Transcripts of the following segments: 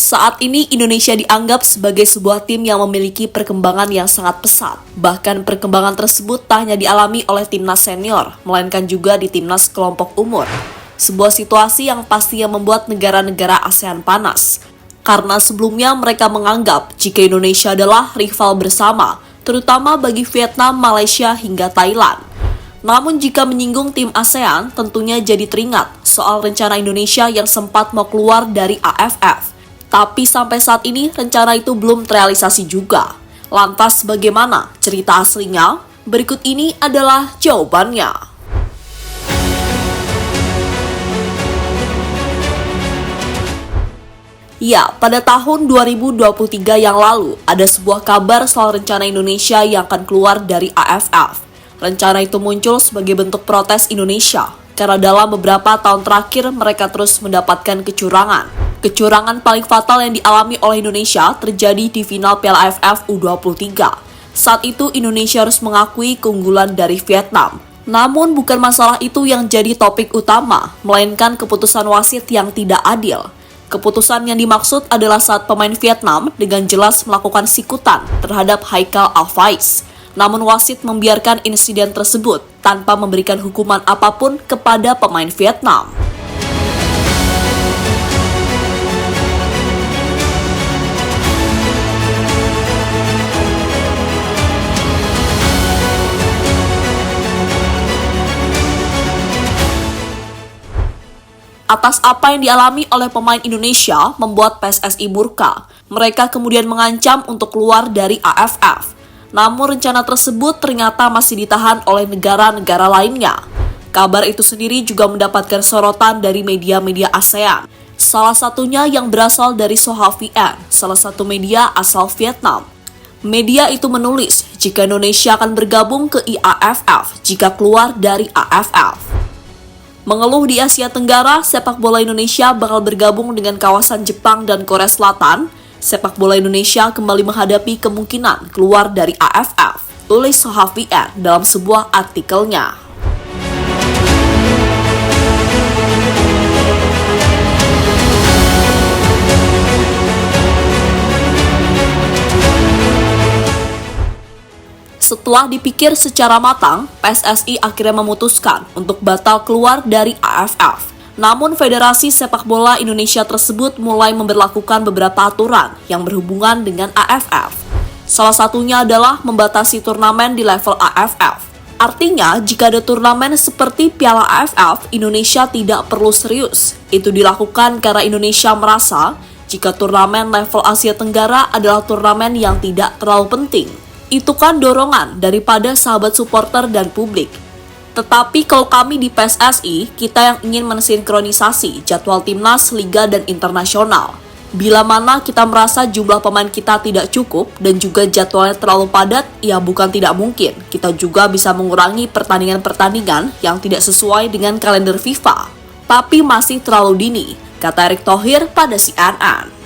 Saat ini Indonesia dianggap sebagai sebuah tim yang memiliki perkembangan yang sangat pesat. Bahkan perkembangan tersebut tak hanya dialami oleh timnas senior, melainkan juga di timnas kelompok umur. Sebuah situasi yang pastinya membuat negara-negara ASEAN panas. Karena sebelumnya mereka menganggap jika Indonesia adalah rival bersama, terutama bagi Vietnam, Malaysia, hingga Thailand. Namun jika menyinggung tim ASEAN, tentunya jadi teringat soal rencana Indonesia yang sempat mau keluar dari AFF. Tapi sampai saat ini rencana itu belum terrealisasi juga. Lantas bagaimana cerita aslinya? Berikut ini adalah jawabannya. Ya, pada tahun 2023 yang lalu, ada sebuah kabar soal rencana Indonesia yang akan keluar dari AFF. Rencana itu muncul sebagai bentuk protes Indonesia, karena dalam beberapa tahun terakhir mereka terus mendapatkan kecurangan. Kecurangan paling fatal yang dialami oleh Indonesia terjadi di final Piala AFF U23. Saat itu Indonesia harus mengakui keunggulan dari Vietnam. Namun bukan masalah itu yang jadi topik utama, melainkan keputusan wasit yang tidak adil. Keputusan yang dimaksud adalah saat pemain Vietnam dengan jelas melakukan sikutan terhadap Haikal Al-Faiz. Namun wasit membiarkan insiden tersebut tanpa memberikan hukuman apapun kepada pemain Vietnam. Atas apa yang dialami oleh pemain Indonesia membuat PSSI murka. Mereka kemudian mengancam untuk keluar dari AFF. Namun rencana tersebut ternyata masih ditahan oleh negara-negara lainnya. Kabar itu sendiri juga mendapatkan sorotan dari media-media ASEAN. Salah satunya yang berasal dari Soha VN, salah satu media asal Vietnam. Media itu menulis jika Indonesia akan bergabung ke IAFF jika keluar dari AFF. Mengeluh di Asia Tenggara, sepak bola Indonesia bakal bergabung dengan kawasan Jepang dan Korea Selatan. Sepak bola Indonesia kembali menghadapi kemungkinan keluar dari AFF, tulis Soha VN dalam sebuah artikelnya. Setelah dipikir secara matang, PSSI akhirnya memutuskan untuk batal keluar dari AFF. Namun Federasi Sepak Bola Indonesia tersebut mulai memberlakukan beberapa aturan yang berhubungan dengan AFF. Salah satunya adalah membatasi turnamen di level AFF. Artinya, jika ada turnamen seperti Piala AFF, Indonesia tidak perlu serius. Itu dilakukan karena Indonesia merasa jika turnamen level Asia Tenggara adalah turnamen yang tidak terlalu penting. Itu kan dorongan daripada sahabat supporter dan publik. Tetapi kalau kami di PSSI, kita yang ingin mensinkronisasi jadwal timnas, liga, dan internasional. Bila mana kita merasa jumlah pemain kita tidak cukup dan juga jadwalnya terlalu padat, ya bukan tidak mungkin. Kita juga bisa mengurangi pertandingan-pertandingan yang tidak sesuai dengan kalender FIFA. Tapi masih terlalu dini, kata Erick Thohir pada CNN.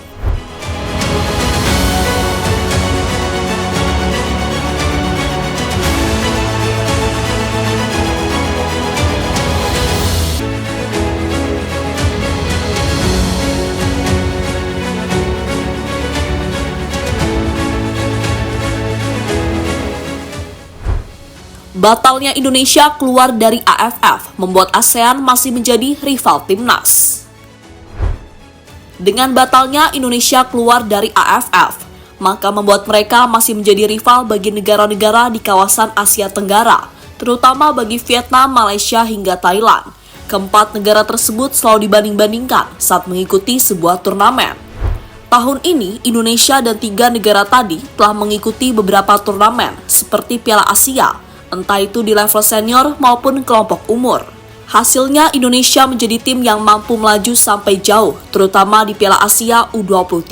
Batalnya Indonesia keluar dari AFF membuat ASEAN masih menjadi rival timnas. Dengan batalnya Indonesia keluar dari AFF, maka membuat mereka masih menjadi rival bagi negara-negara di kawasan Asia Tenggara, terutama bagi Vietnam, Malaysia, hingga Thailand. Keempat negara tersebut selalu dibanding-bandingkan saat mengikuti sebuah turnamen. Tahun ini, Indonesia dan 3 negara tadi telah mengikuti beberapa turnamen seperti Piala Asia, entah itu di level senior maupun kelompok umur. Hasilnya Indonesia menjadi tim yang mampu melaju sampai jauh, terutama di Piala Asia U23.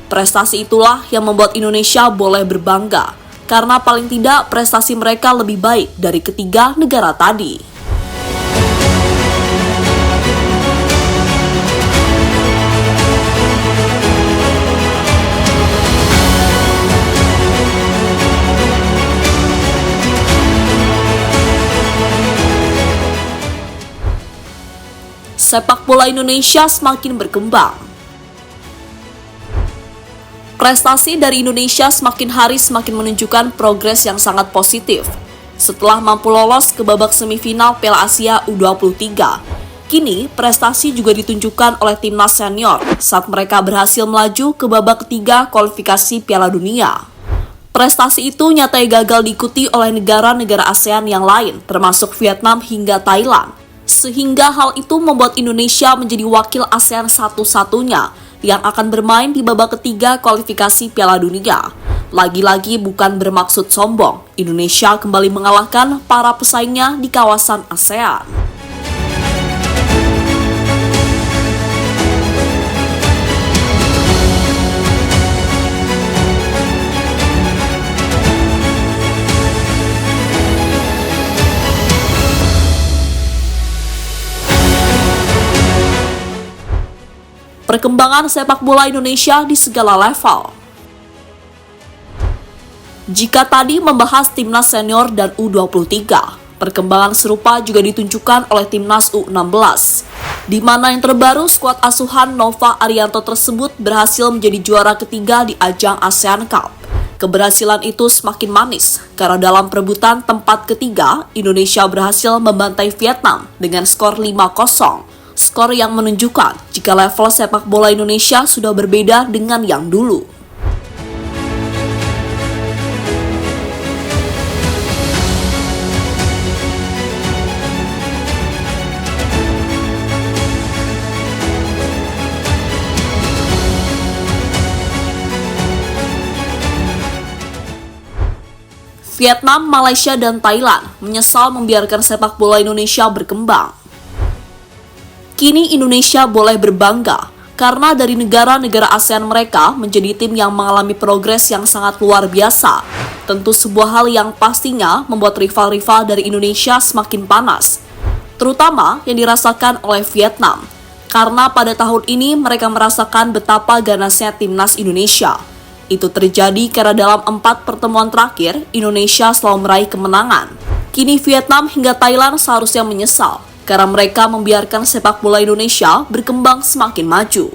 Prestasi itulah yang membuat Indonesia boleh berbangga, karena paling tidak prestasi mereka lebih baik dari ketiga negara tadi. Sepak bola Indonesia semakin berkembang. Prestasi dari Indonesia semakin hari semakin menunjukkan progres yang sangat positif. Setelah mampu lolos ke babak semifinal Piala Asia U23, kini prestasi juga ditunjukkan oleh timnas senior saat mereka berhasil melaju ke babak ketiga kualifikasi Piala Dunia. Prestasi itu nyatanya gagal diikuti oleh negara-negara ASEAN yang lain, termasuk Vietnam hingga Thailand. Sehingga hal itu membuat Indonesia menjadi wakil ASEAN satu-satunya yang akan bermain di babak ketiga kualifikasi Piala Dunia. Lagi-lagi bukan bermaksud sombong, Indonesia kembali mengalahkan para pesaingnya di kawasan ASEAN. Perkembangan sepak bola Indonesia di segala level. Jika tadi membahas timnas senior dan U23, perkembangan serupa juga ditunjukkan oleh timnas U16, di mana yang terbaru skuad asuhan Nova Arianto tersebut berhasil menjadi juara ketiga di ajang ASEAN Cup. Keberhasilan itu semakin manis karena dalam perebutan tempat ketiga, Indonesia berhasil membantai Vietnam dengan skor 5-0. Skor yang menunjukkan jika level sepak bola Indonesia sudah berbeda dengan yang dulu. Vietnam, Malaysia, dan Thailand menyesal membiarkan sepak bola Indonesia berkembang. Kini Indonesia boleh berbangga karena dari negara-negara ASEAN mereka menjadi tim yang mengalami progres yang sangat luar biasa. Tentu sebuah hal yang pastinya membuat rival-rival dari Indonesia semakin panas, terutama yang dirasakan oleh Vietnam. Karena pada tahun ini mereka merasakan betapa ganasnya timnas Indonesia. Itu terjadi karena dalam 4 pertemuan terakhir, Indonesia selalu meraih kemenangan. Kini Vietnam hingga Thailand seharusnya menyesal karena mereka membiarkan sepak bola Indonesia berkembang semakin maju.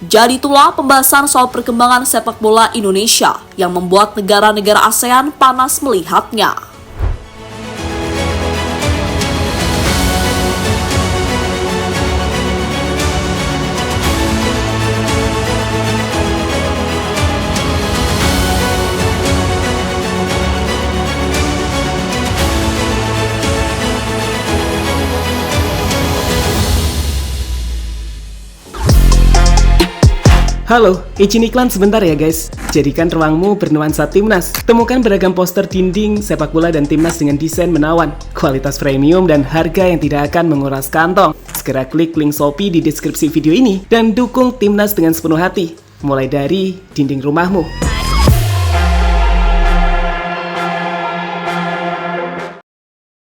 Jadi itulah pembahasan soal perkembangan sepak bola Indonesia yang membuat negara-negara ASEAN panas melihatnya. Halo, izin iklan sebentar ya guys. Jadikan ruangmu bernuansa timnas. Temukan beragam poster dinding, sepak bola dan timnas dengan desain menawan, kualitas premium dan harga yang tidak akan menguras kantong. Segera klik link Shopee di deskripsi video ini dan dukung timnas dengan sepenuh hati. Mulai dari dinding rumahmu.